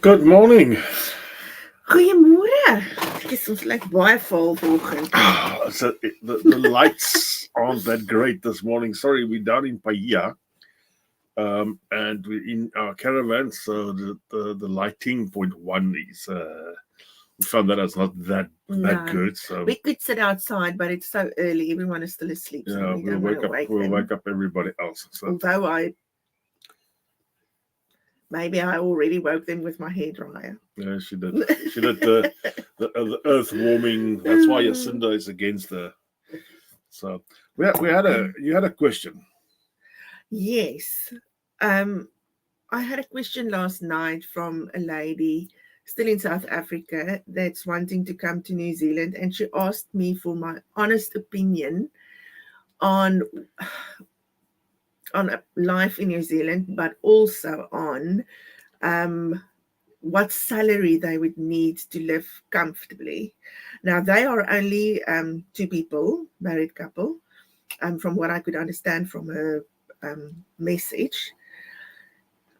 Good morning. Goeiemôre. Dis ons lyk baie vol vanoggend. The lights aren't that great this morning. Sorry, we're down in Bahia, and we're in our caravan, so the lighting point one is we found that it's not that No. good. So We could sit outside, but it's so early. Everyone is still asleep, so yeah, we don't want to wake we'll them. wake up everybody else. So Although maybe I already woke them with my hairdryer. yeah, she did. She did the earth warming. That's why Jacinda is against the. So you had a question. Yes. Um, I had a question last night from a lady still in South Africa that's wanting to come to New Zealand, and she asked me for my honest opinion on life in New Zealand, but also on um, what salary they would need to live comfortably. Now, they are only two people, married couple, from what I could understand from her message.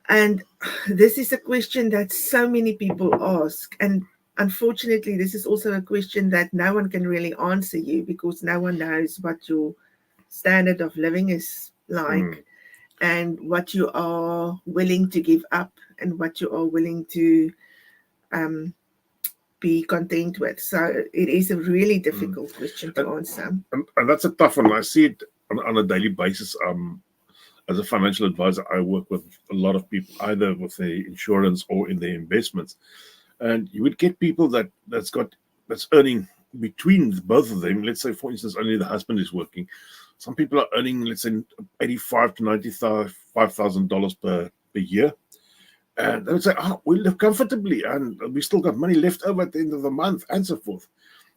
And this is a question that so many people ask. And unfortunately, this is also a question that no one can really answer you because no one knows what your standard of living is like and what you are willing to give up and what you are willing to um, be content with. So it is a really difficult question to And, answer. and that's a tough one. I see it on a daily basis. As a financial advisor, I work with a lot of people, either with their insurance or in their investments. And you would get people that's earning between both of them. Let's say, for instance, only the husband is working. Some people are earning, let's say, 85 to $95,000 per year. And they would say, "Oh, we live comfortably, and we still got money left over at the end of the month," and so forth.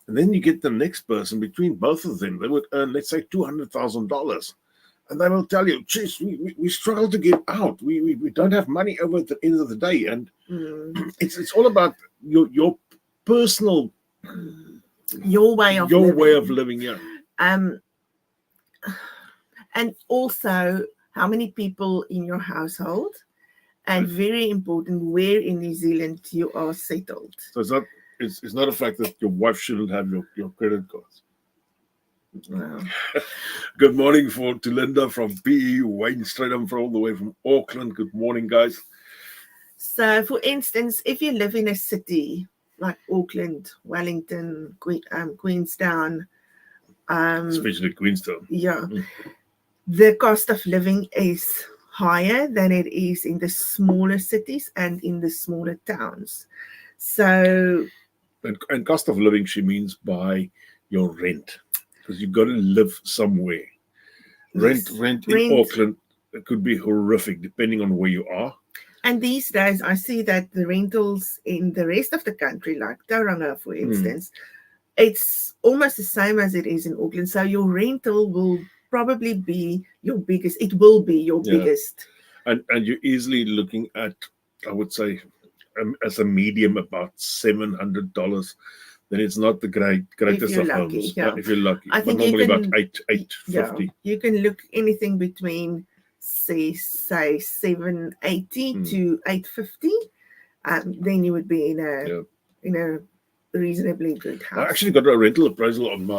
And then you get the next person between both of them. They would earn, let's say, $200,000. And they will tell you, geez, we struggle to get out. We don't have money over at the end of the day. And it's all about your personal your way of your living. way of living. Yeah. Um, and also how many people in your household, and very important, where in New Zealand you are settled. So it's not a fact that your wife shouldn't have your credit cards. Wow. Good morning to Linda from PE, Wayne Stradham from all the way from Auckland. Good morning, guys. So, for instance, if you live in a city like Auckland, Wellington, Queenstown, Especially Queenstown. yeah, the cost of living is higher than it is in the smaller cities and in the smaller towns. So, And cost of living, she means by your rent, because you've got to live somewhere. yes, Rent in Auckland could be horrific depending on where you are. And these days, I see that the rentals in the rest of the country, like Tauranga, for instance, it's almost the same as it is in Auckland. So your rental will probably be your biggest. It will be your biggest. And you're easily looking at, I would say, as a medium, about $700. Then it's not the greatest of homes. Yeah. If you're lucky, I think normally about Yeah, $850. you can look anything between say 780 to 850. Then you would be in a reasonably good house. I actually got a rental appraisal on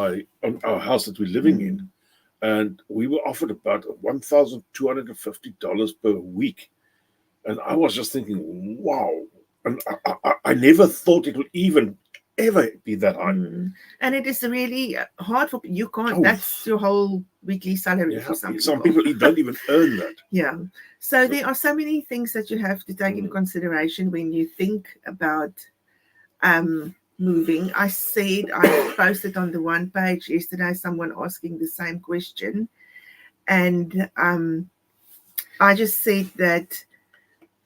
our house that we're living in, and we were offered about $1,250 per week. And I was just thinking, wow. And I never thought it would even ever be that high. And it is really hard for you. Can't. That's your whole weekly salary for some people. Some people don't even earn that. Yeah. So there are so many things that you have to take into consideration when you think about moving. I posted on the one page yesterday someone asking the same question, and I just said that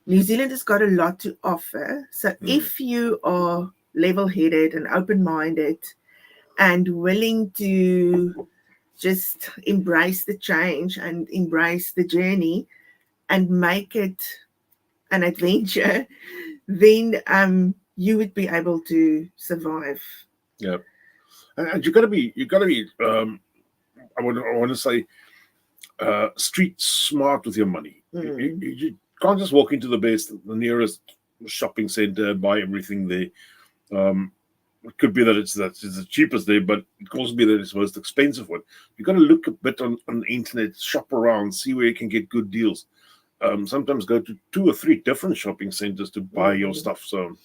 New Zealand has got a lot to offer. So if you are level-headed and open-minded and willing to just embrace the change and embrace the journey and make it an adventure, then you would be able to survive. Yeah, and you got to be. I want to say, street smart with your money. You can't just walk into the nearest shopping center, buy everything there. Um, it could be that it's the cheapest there, but it could also be that it's the most expensive one. You got to look a bit on the internet, shop around, see where you can get good deals. Sometimes go to 2 or 3 different shopping centers to buy your stuff. So,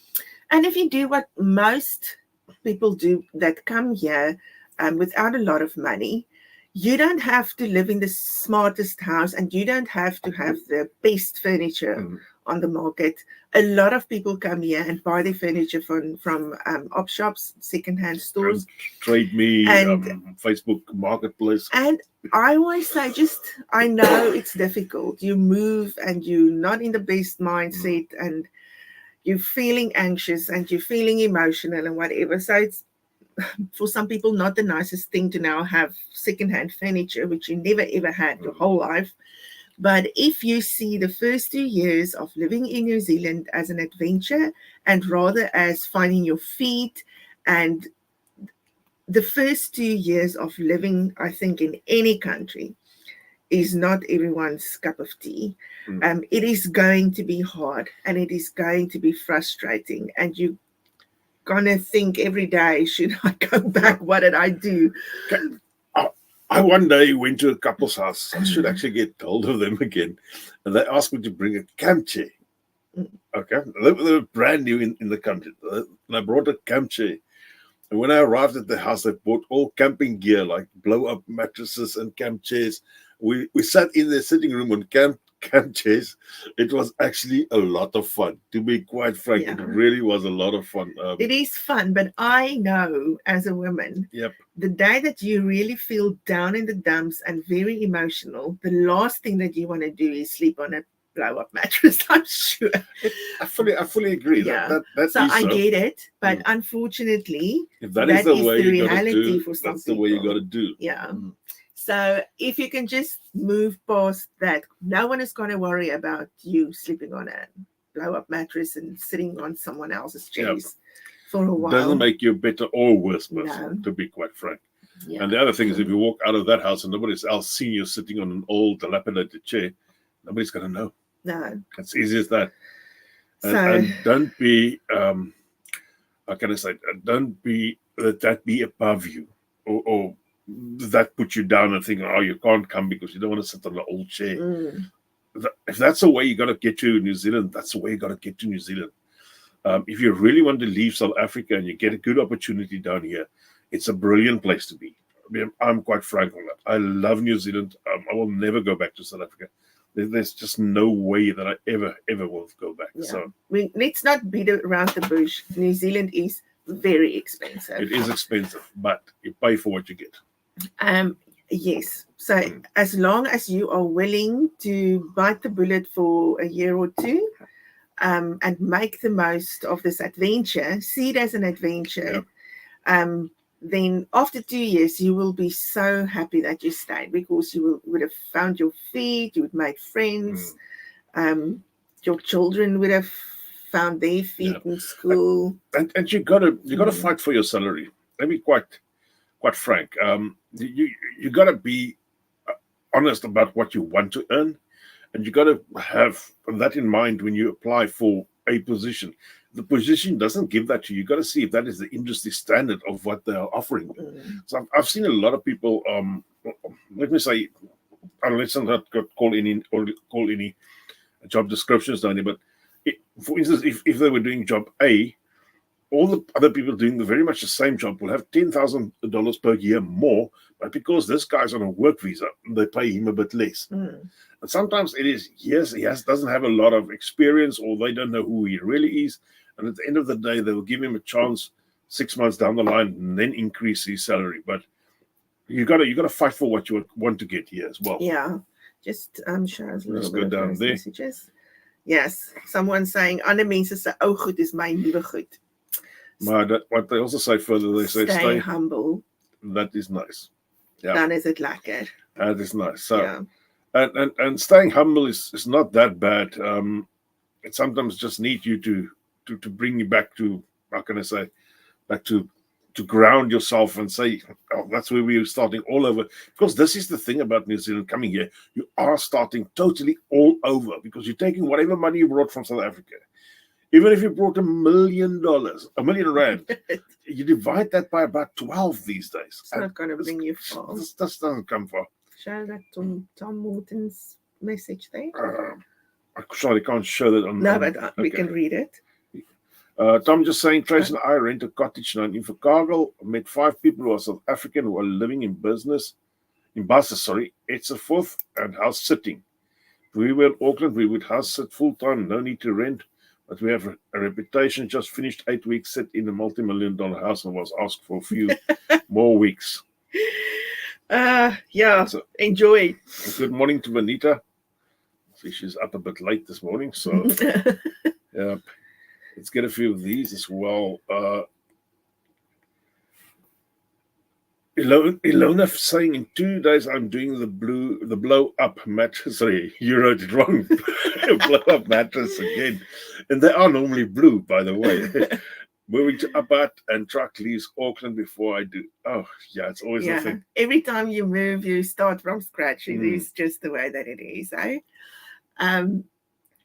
And if you do what most people do that come here without a lot of money, you don't have to live in the smartest house and you don't have to have the best furniture mm, on the market. A lot of people come here and buy their furniture from op shops, secondhand stores. Trade Me, And Facebook Marketplace. and I always say, I know it's difficult. You move and you're not in the best mindset and you're feeling anxious and you're feeling emotional and whatever. So it's for some people not the nicest thing to now have secondhand furniture, which you never ever had your whole life. But if you see the first 2 years of living in New Zealand as an adventure and rather as finding your feet, and the first 2 years of living, I think, in any country is not everyone's cup of tea. It is going to be hard and it is going to be frustrating. And you're going to think every day, should I go back? What did I do? I one day went to a couple's house. I should actually get hold of them again. And they asked me to bring a camp chair. Okay. They were brand new in the country. And I brought a camp chair. And when I arrived at the house, they bought all camping gear, like blow-up mattresses and camp chairs. We sat in their sitting room on camp chairs. It was actually a lot of fun. To be quite frank, Yeah. it really was a lot of fun. It is fun, but I know as a woman, Yep. the day that you really feel down in the dumps and very emotional, the last thing that you want to do is sleep on a blow-up mattress, I'm sure. I fully agree. Yeah. That So is I so. get it, but unfortunately, If that is the way you got to reality do, for some that's the way you people. got to do. Yeah. Mm. So if you can just move past that, no one is going to worry about you sleeping on a blow-up mattress and sitting on someone else's chairs for a while. Doesn't make you a better or worse person, No. to be quite frank. Yeah. And the other thing is, if you walk out of that house and nobody else seeing you sitting on an old dilapidated chair, nobody's going to know. No. It's easy as that. And, So and don't be, how can I say, don't be, let that be above you, or that put you down and think, oh, you can't come because you don't want to sit on an old chair. If that's the way you got to get to New Zealand, that's the way you got to get to New Zealand. If you really want to leave South Africa and you get a good opportunity down here, it's a brilliant place to be. I mean, I'm quite frank on that. I love New Zealand. I will never go back to South Africa. There's just no way that I ever will go back. yeah. So let's not beat around the bush. New Zealand is very expensive. it is expensive, but you pay for what you get. Yes. So as long as you are willing to bite the bullet for a year or two, and make the most of this adventure, see it as an adventure, then after 2 years, you will be so happy that you stayed because you would have found your feet, you would have made friends, your children would have found their feet in school. And you gotta fight for your salary. Let me quite frank. You gotta be honest about what you want to earn, and you gotta have that in mind when you apply for a position. The position doesn't give that to you. You got to see if that is the industry standard of what they are offering. So I've seen a lot of people. Let me say, let's not call any job descriptions down here. But for instance, if they were doing job A, all the other people doing very much the same job will have $10,000 per year more, but because this guy's on a work visa, they pay him a bit less. And sometimes it is, yes, he doesn't have a lot of experience, or they don't know who he really is. And at the end of the day, they will give him a chance 6 months down the line and then increase his salary. But you gotta fight for what you want to get here as well. Yeah. Just show us a little Let's bit go of down those there. messages. Yes. Someone saying, ander mense se ou goed is my nuwe goed. Maar what they also say further, they say Stay humble. That is nice. Yeah. Dan is it lekker. That is nice. So Yeah. and staying humble is not that bad. It sometimes just needs you to bring you back to, how can I say, back to ground yourself and say, oh, that's where we're starting all over. Because this is the thing about New Zealand coming here. You are starting totally all over because you're taking whatever money you brought from South Africa. Even if you brought $1 million, R1 million, you divide that by about 12 these days. It's not going to bring you far. This doesn't come far. Show that Tom Morton's message there. I sorry, can't show that on. No, on, but we can read it. Tom just saying, Trace and I rent a cottage now in Invercargill. Met 5 people who are South African who are living in Basis, It's a fourth and house sitting. If we were in Auckland, we would house sit full time, no need to rent. But we have a reputation. Just finished 8 weeks sit in a multi-million-dollar house and was asked for a few more weeks. Yeah, so, enjoy. Good morning to Vanita. See, she's up a bit late this morning, so yeah. Let's get a few of these as well. Ilona saying in 2 days I'm doing the blow up mattress. Sorry, you wrote it wrong. Blow up mattress again, and they are normally blue, by the way. Moving to Abat and truck leaves Auckland before I do. Oh yeah, it's always a thing. Every time you move, you start from scratch. It is just the way that it is, eh?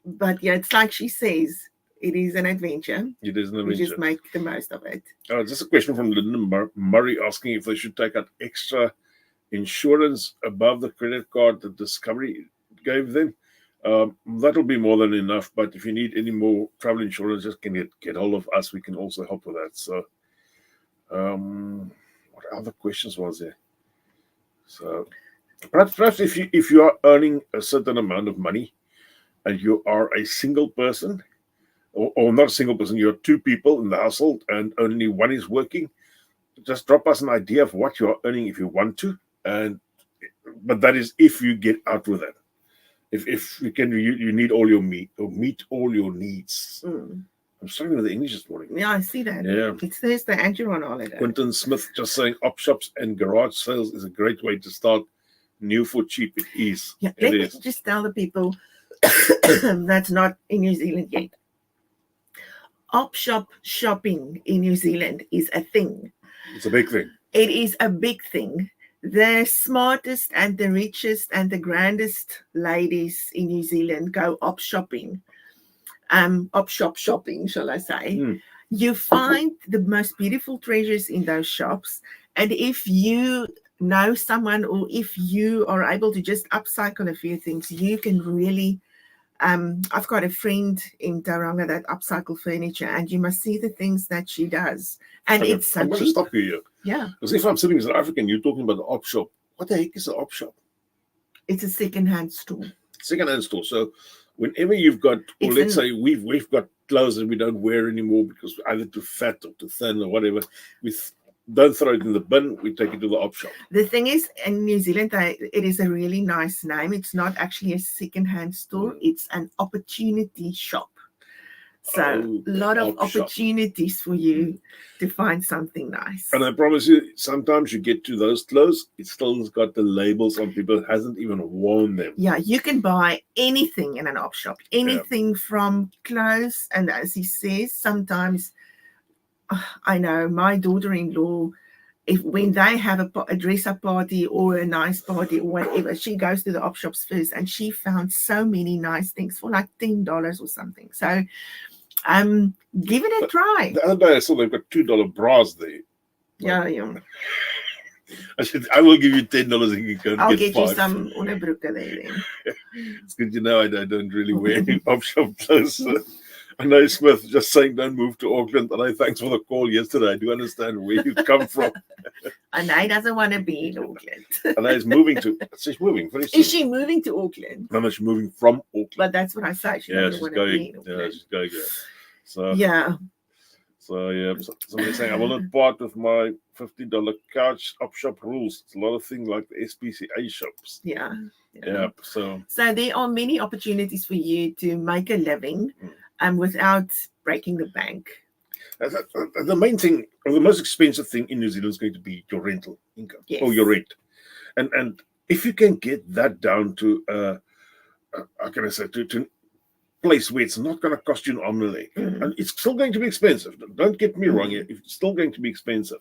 But yeah, it's like she says. It is an adventure. It is an adventure. We just make the most of it. Just a question from Linda Murray asking if they should take out extra insurance above the credit card that Discovery gave them. That'll be more than enough. But if you need any more travel insurance, just can get hold of us. We can also help with that. So, what other questions was there? So, perhaps if you are earning a certain amount of money and you are a single person. Or not a single person, you're 2 people in the household and only one is working, just drop us an idea of what you're earning if you want to. But that is if you get out with it. If you can, you need all your meet all your needs. I'm struggling with the English this morning. Yeah, I see that. Yeah. It's Thursday and you're on holiday. Quentin Smith just saying op shops and garage sales is a great way to start new for cheap. It is. Yeah, let me just tell the people that's not in New Zealand yet. Op shop shopping in New Zealand is a thing. It's a big thing. It is a big thing. The smartest and the richest and the grandest ladies in New Zealand go op shopping. Op shop shopping, shall I say. You find the most beautiful treasures in those shops. And if you know someone or if you are able to just upcycle a few things, you can really... I've got a friend in Tauranga that upcycle furniture, and you must see the things that she does. And it's so I'm going to stop you here. Yeah. Because if I'm sitting as an African, you're talking about the op shop. What the heck is an op shop? It's a second-hand store. Second-hand store. So whenever you've got, or let's say we've got clothes that we don't wear anymore because we're either too fat or too thin or whatever, don't throw it in the bin, we take it to the op shop. The thing is, in New Zealand, it is a really nice name. It's not actually a second-hand store. It's an opportunity shop. So a lot of opportunities for you to find something nice. And I promise you, sometimes you get to those clothes, it still has got the labels on people, it hasn't even worn them. Yeah, you can buy anything in an op shop. Anything from clothes. And as he says, sometimes... I know my daughter-in-law, when they have a dress-up party or a nice party or whatever, she goes to the op shops first, and she found so many nice things for like $10 or something. So, give it a try. The other day I saw they've got $2 bras there. Yeah. I will give you $10 and you can I'll get you some onderbroeken there then. It's good to know I don't really wear any op shop clothes. I know Smith just saying don't move to Auckland. And I thanks for the call yesterday. I do understand where you come from. And I doesn't want to be in Auckland. And she's moving to. She's moving. Is she moving to Auckland? No, she's moving from Auckland. But that's what I say. She doesn't want to be in Auckland. Yeah, she's going there. So yeah. So yeah, somebody's saying I will not part with my $50 couch op shop rules. It's a lot of things like the SPCA shops. Yeah. So there are many opportunities for you to make a living. Without breaking the bank. The main thing, or the most expensive thing in New Zealand is going to be your rental income or your rent. And if you can get that down to, how can I say, to a place where it's not going to cost you an arm and a leg. And it's still going to be expensive. Don't get me wrong here. It's still going to be expensive.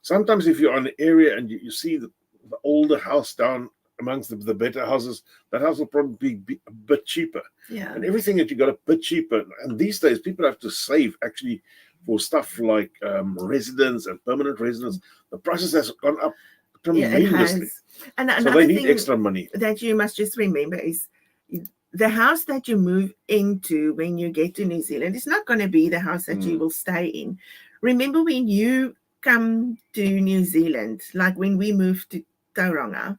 Sometimes if you're in an area and you see the older house down amongst the better houses, that house will probably be a bit cheaper. Yeah. And everything that you got a bit cheaper. And these days, people have to save actually for stuff like residence and permanent residence. The prices has gone up Yeah, it tremendously. has. And So another they need thing extra money. that you must just remember is the house that you move into when you get to New Zealand is not going to be the house that you will stay in. Remember when you come to New Zealand, like when we moved to Tauranga,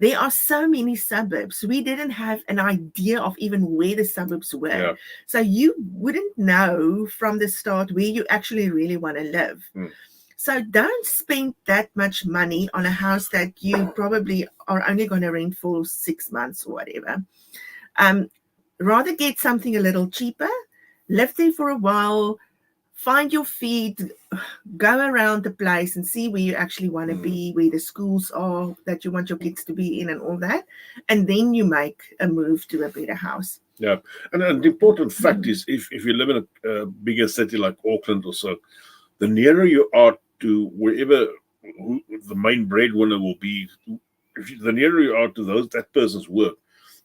there are so many suburbs. We didn't have an idea of even where the suburbs were. Yeah. So you wouldn't know from the start where you actually really want to live. So don't spend that much money on a house that you probably are only going to rent for 6 months or whatever. Rather get something a little cheaper, live there for a while, find your feet, go around the place and see where you actually want to be, where the schools are that you want your kids to be in and all that. And then you make a move to a better house. Yeah. And the important fact is if you live in a bigger city like Auckland or so, the nearer you are to wherever the main breadwinner will be, the nearer you are to that person's work,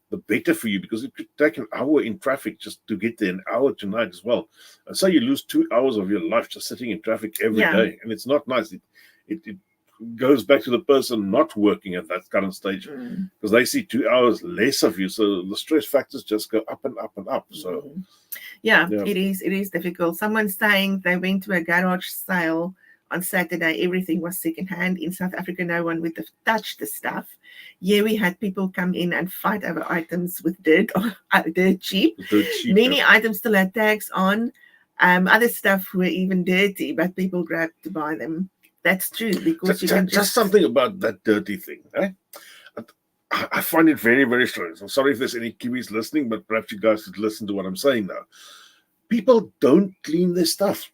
the better for you, because it could take an hour in traffic just to get there, an hour tonight as well. And so you lose 2 hours of your life just sitting in traffic every day. And it's not nice. It goes back to the person not working at that current stage, because they see 2 hours less of you. So the stress factors just go up and up and up. So it is difficult. Someone's saying they went to a garage sale on Saturday. Everything was secondhand. In South Africa, no one would have touched the stuff. Yeah, we had people come in and fight over items with dirt cheap. Many items still had tags on. Other stuff were even dirty, but people grabbed to buy them. That's true, because you can just something about that dirty thing. I find it very, very strange. I'm sorry if there's any Kiwis listening, but perhaps you guys should listen to what I'm saying now. People don't clean their stuff.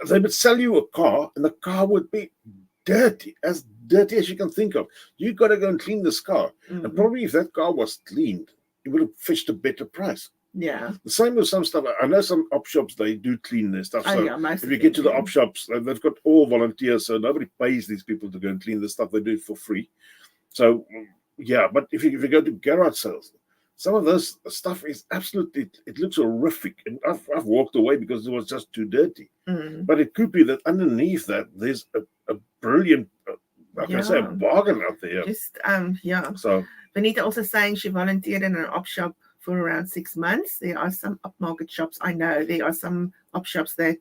They would sell you a car, and the car would be dirty as you can think of. You got to go and clean this car. And probably if that car was cleaned, it would have fetched a better price. Yeah. The same with some stuff. I know some op shops, they do clean their stuff. So if you get to the op shops, they've got all volunteers, so nobody pays these people to go and clean the stuff. They do it for free. So, yeah, but if you go to garage sales, some of this stuff is absolutely, it looks horrific. And I've walked away because it was just too dirty. But it could be that underneath that, there's a brilliant, I can say, a bargain out there. So Benita also saying she volunteered in an op shop for around 6 months. There are some upmarket shops. I know there are some op shops that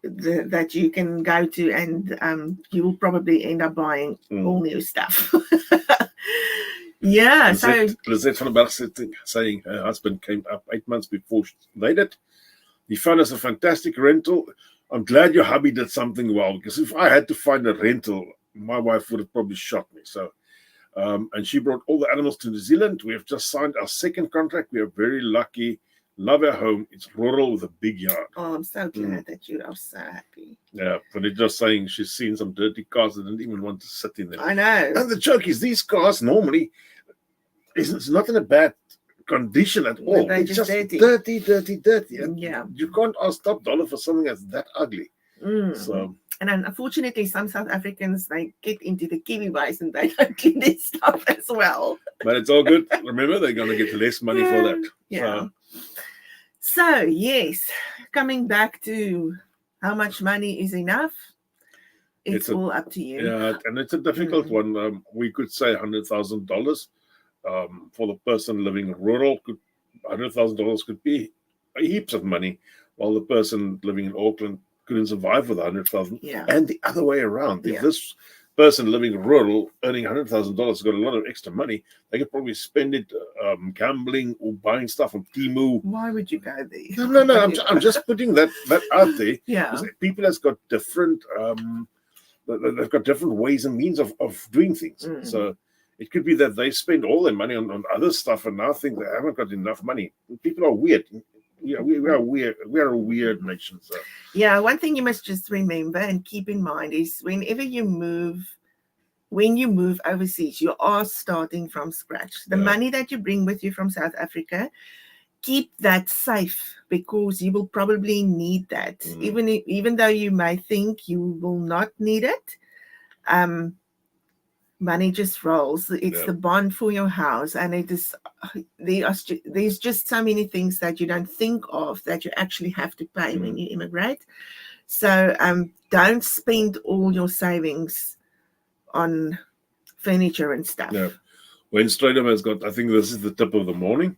that you can go to, and you will probably end up buying all new stuff. Lizette van der Berg saying her husband came up 8 months before they did. He found us a fantastic rental. I'm glad your hubby did something well, because if I had to find a rental, my wife would have probably shot me. So, and she brought all the animals to New Zealand. We have just signed our second contract. We are very lucky. Love our home. It's rural with a big yard. Oh, I'm so glad that you are so happy. Yeah, but it's just saying she's seen some dirty cars that didn't even want to sit in them. I know. And the joke is, these cars normally, it's not in a bad condition at all. It's just dirty. And you can't ask top dollar for something that's that ugly. So. And unfortunately, some South Africans, they get into the Kiwi ways and they don't clean their stuff as well. But it's all good. Remember, they're going to get less money for that. Yeah. So, yes, coming back to how much money is enough, it's all up to you. Yeah, and it's a difficult one. We could say $100,000 for the person living rural. $100,000 could be heaps of money, while the person living in Auckland couldn't survive with $100,000. And the other way around. If this person living rural earning $100,000 got a lot of extra money, they could probably spend it gambling or buying stuff on Temu. Why would you go there? No. I'm just putting that out there. Yeah. People has got different they've got different ways and means of doing things. So it could be that they spend all their money on other stuff and now think they haven't got enough money. People are weird. We are weird. We are a weird nation. So. Yeah, one thing you must just remember and keep in mind is when you move overseas, you are starting from scratch. The money that you bring with you from South Africa, keep that safe, because you will probably need that. Even though you may think you will not need it, money just rolls. It's Yeah. the bond for your house, and it is there's just so many things that you don't think of that you actually have to pay when you immigrate. So don't spend all your savings on furniture and stuff. Yeah. Wayne Stradom has got, I think this is the tip of the morning.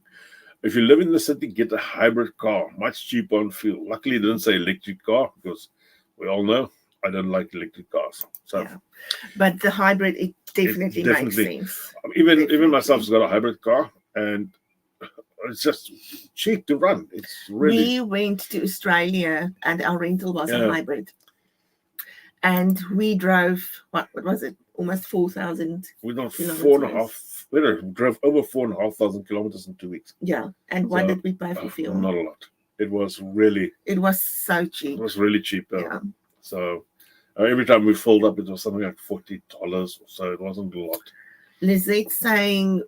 If you live in the city, get a hybrid car, much cheaper on fuel. Luckily, it didn't say electric car because we all know I don't like electric cars. So Yeah. But the hybrid, it definitely makes sense. Even myself's got a hybrid car, and it's just cheap to run. It's really. We went to Australia, and our rental was a Yeah. hybrid, and we drove what was it? Almost 4,000. We done kilometers. we drove over 4,500 kilometers in 2 weeks. Yeah. And what So, did we pay for fuel? Not a lot. It was really. It was so cheap. It was really cheap. Yeah. So every time we filled up, it was something like $40 or so. It wasn't a lot. Lizette saying,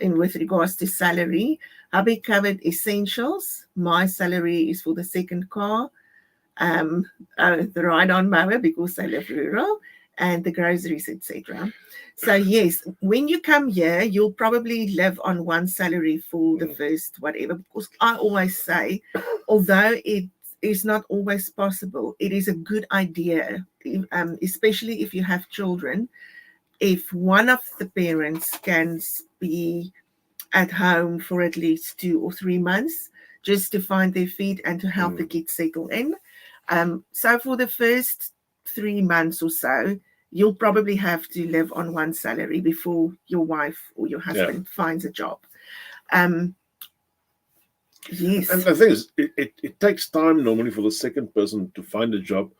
with regards to salary, hubby covered essentials. My salary is for the second car, the ride-on mower because they live rural, and the groceries, etc. So yes, when you come here, you'll probably live on one salary for the first whatever. Because I always say, although it is not always possible, it is a good idea, especially if you have children. If one of the parents can be at home for at least 2 or 3 months, just to find their feet and to help the kids settle in. So for the first 3 months or so, you'll probably have to live on one salary before your wife or your husband finds a job. Yes. And the thing is, it takes time normally for the second person to find a job,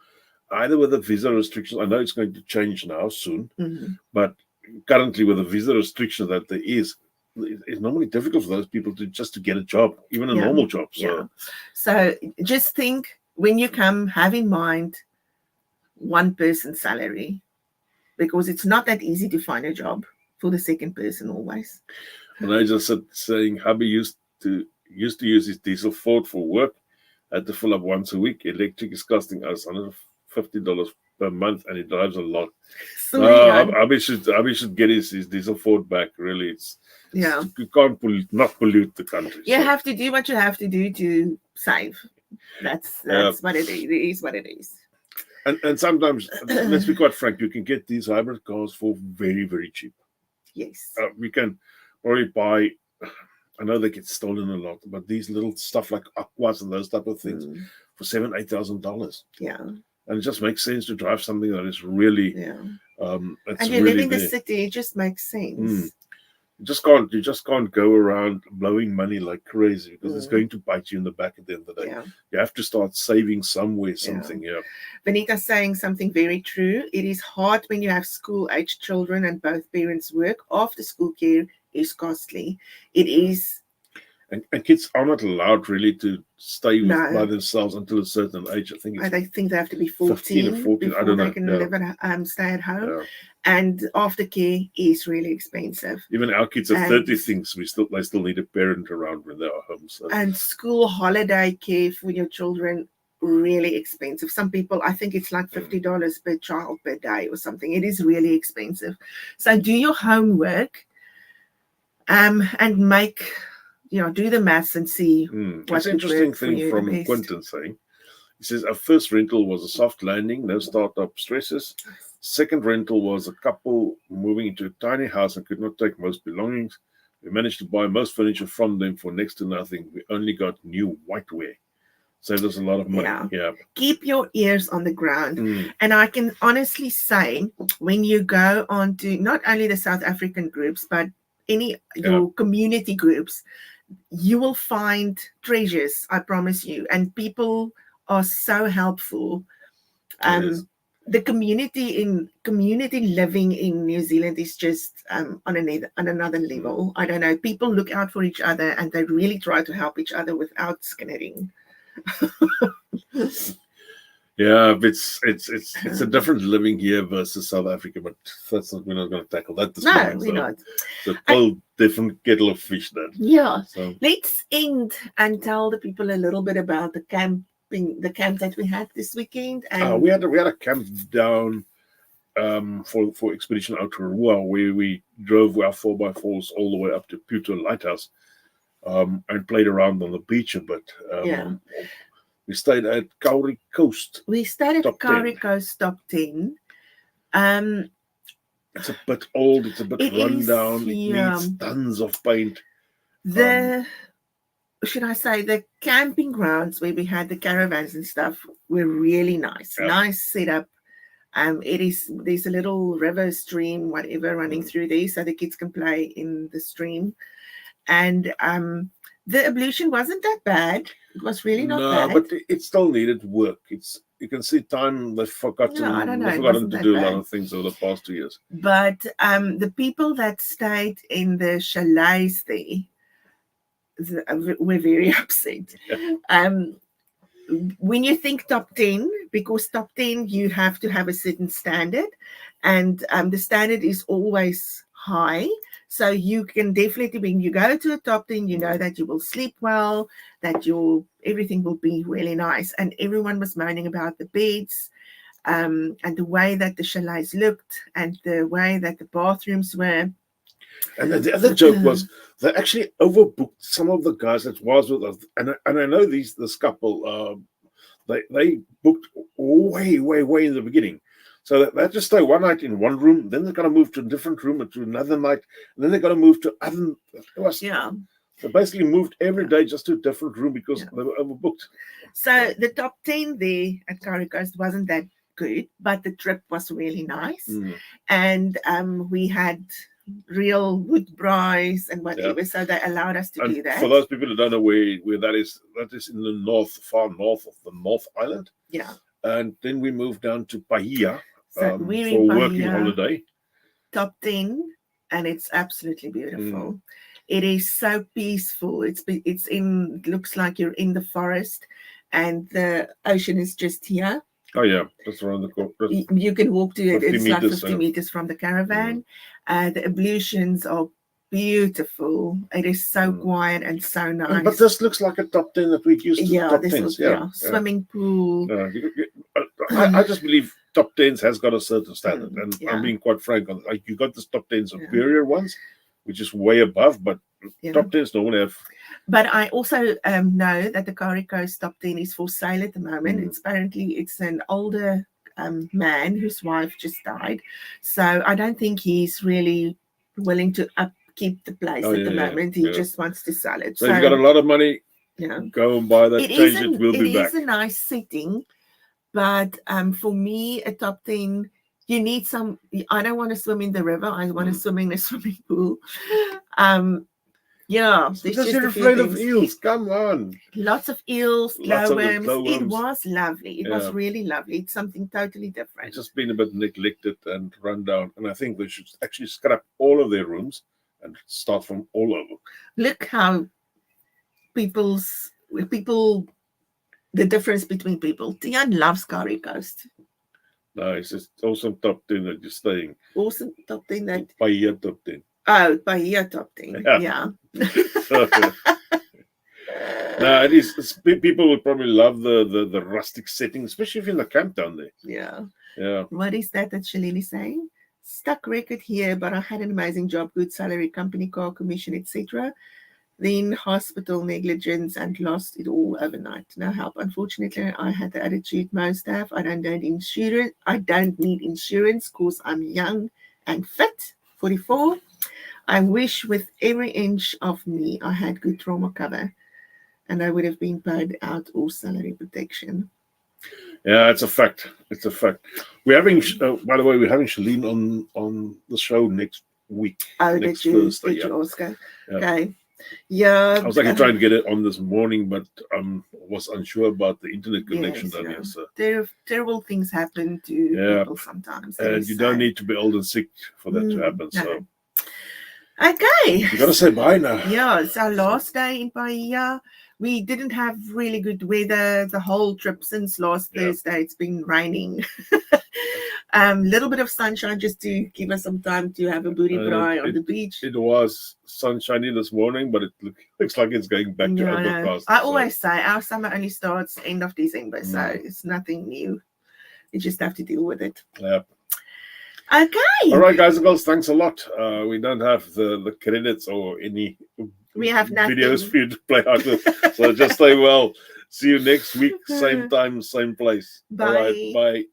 either with the visa restrictions. I know it's going to change now soon, but currently with the visa restrictions that there is, it's normally difficult for those people to get a job, even a normal job. So just think, when you come, have in mind one person's salary, because it's not that easy to find a job for the second person always. And I just said, saying hubby used to use his diesel Ford for work, had to fill up once a week. Electric is costing us $150 per month, and he drives a lot. Hubby should get his diesel Ford back. Really, you can't not pollute the country. You have to do what you have to do to save. That's what it is. It is what it is. And sometimes, let's be quite frank, you can get these hybrid cars for very, very cheap. Yes. We can probably buy, I know they get stolen a lot, but these little stuff like Aquas and those type of things for $7,000-8,000. Yeah. And it just makes sense to drive something that is really, and you really live in the city, it just makes sense. You just can't go around blowing money like crazy, because it's going to bite you in the back at the end of the day. Yeah. You have to start saving somewhere, something. Yeah. Benita's saying something very true. It is hard when you have school-aged children and both parents work. After school care is costly. It is. And kids are not allowed really to stay by themselves until a certain age. I think they have to be 14 or 14. before I don't know. They can live at stay at home. Yeah. And aftercare is really expensive. Even our kids are 30 things. They still need a parent around when they are home. So. And school holiday care for your children, really expensive. Some people, I think it's like $50 per child per day or something. It is really expensive. So do your homework, and make, do the maths and see what's an interesting thing from Quentin saying. He says, our first rental was a soft landing, no startup stresses. Second rental was a couple moving into a tiny house and could not take most belongings. We managed to buy most furniture from them for next to nothing. We only got new whiteware. Saved us a lot of money. Yeah. Keep your ears on the ground. And I can honestly say, when you go on to not only the South African groups, but your community groups, you will find treasures, I promise you. And people are so helpful. The community living in New Zealand is just on another level. I don't know. People look out for each other, and they really try to help each other without skinnering. Yeah, it's a different living here versus South Africa, but we're not going to tackle that this morning. No, we're not. It's a whole different kettle of fish then. Yeah. So let's end and tell the people a little bit about the camp that we had this weekend. And we had a camp down for Expedition Aotearoa, where we drove our 4x4s all the way up to Puto Lighthouse, and played around on the beach a bit. Yeah. We stayed at Kauri Coast. We stayed at Top Kauri 10. Coast Top 10. It's a bit old. It's a bit It run is, down. It yeah. needs tons of paint. Should I say, the camping grounds where we had the caravans and stuff were really nice. Yeah. Nice setup. There's a little river, stream, whatever, running through there, so the kids can play in the stream. And the ablution wasn't that bad. It was really not bad. No, but it still needed work. You can see time they've forgotten. No, I don't know. They've It forgotten wasn't to that do a bad. lot of things over the past 2 years. But the people that stayed in the chalets there were very upset. When you think top 10, because top 10, you have to have a certain standard, and the standard is always high. So you can definitely, when you go to a top 10, you know that you will sleep well, that everything will be really nice. And everyone was moaning about the beds, and the way that the chalets looked, and the way that the bathrooms were. And the other joke was they actually overbooked some of the guys that was with us. And I know this couple, they booked way in the beginning. So they just stay one night in one room, then they're going to move to a different room or to another night, and then they're going to move to other. Yeah. They basically moved every day just to a different room because they were overbooked. So the top 10 there at Kauri Coast wasn't that good, but the trip was really nice. And we had real wood braais and whatever, so they allowed us to do that. For those people who don't know where that is in the north, far north of the North Island. Yeah. And then we moved down to Bahia so for we're a in working Bahia, holiday. Top 10, and it's absolutely beautiful. It is so peaceful. It looks like you're in the forest, and the ocean is just here. Oh yeah, just around the corner. You can walk to it. It's like 50 meters, meters from the caravan. The ablutions are beautiful. It is so quiet and so nice. But this looks like a top 10 that we used to. Yeah, top this 10s. was, swimming pool. I just believe top 10s has got a certain standard, and I'm being quite frank on like you got the top 10 superior ones, which is way above, but top 10s don't have. But I also know that the Kauri Coast top 10 is for sale at the moment. It's an older man whose wife just died, so I don't think he's really willing to upkeep the place at the moment. He just wants to sell it. So if you've got a lot of money, go and buy that. Change it. We'll be back. It is a nice setting, but for me, a top 10. You need some. I don't want to swim in the river. I want to swim in a swimming pool. Because you're afraid of eels. Come on. Lots of eels, glowworms. It was lovely. It was really lovely. It's something totally different. It's just been a bit neglected and run down. And I think they should actually scrap all of their rooms and start from all over. Look how the difference between people. Tian loves Kauri Coast. No, it's just awesome top 10 that you're staying. Awesome top 10 that. Bahia top 10. Oh, Bahia top 10. Yeah. No, it is. People would probably love the rustic setting, especially if you're in the camp down there. Yeah. What is that Shalini is saying? Stuck record here, but I had an amazing job, good salary, company car, commission, etc. Then hospital negligence and lost it all overnight. No help. Unfortunately, I had the attitude most have. I don't need insurance because I'm young and fit, 44. I wish with every inch of me I had good trauma cover and I would have been paid out all salary protection. Yeah, it's a fact. It's a fact. We're having, by the way, we're having Shalene on the show next week. Oh, next did you, Thursday, did you, Oscar? Yeah. Okay. Yeah. I was actually trying to get it on this morning, but was unsure about the internet connection down here. So terrible things happen to people sometimes. And you don't need to be old and sick for that to happen. No. So okay. You gotta say bye now. Yeah, it's our last day in Bahia. We didn't have really good weather the whole trip since last Thursday. It's been raining. Little bit of sunshine just to give us some time to have a booty braai on the beach. It was sunshiny this morning, but it looks like it's going back to overcast. I always say our summer only starts end of December, so it's nothing new. You just have to deal with it. Yep. Okay. All right, guys and girls, thanks a lot. We don't have the credits or any We have nothing. videos for you to play out with. So just stay well. See you next week, same time, same place. All right, Bye. bye.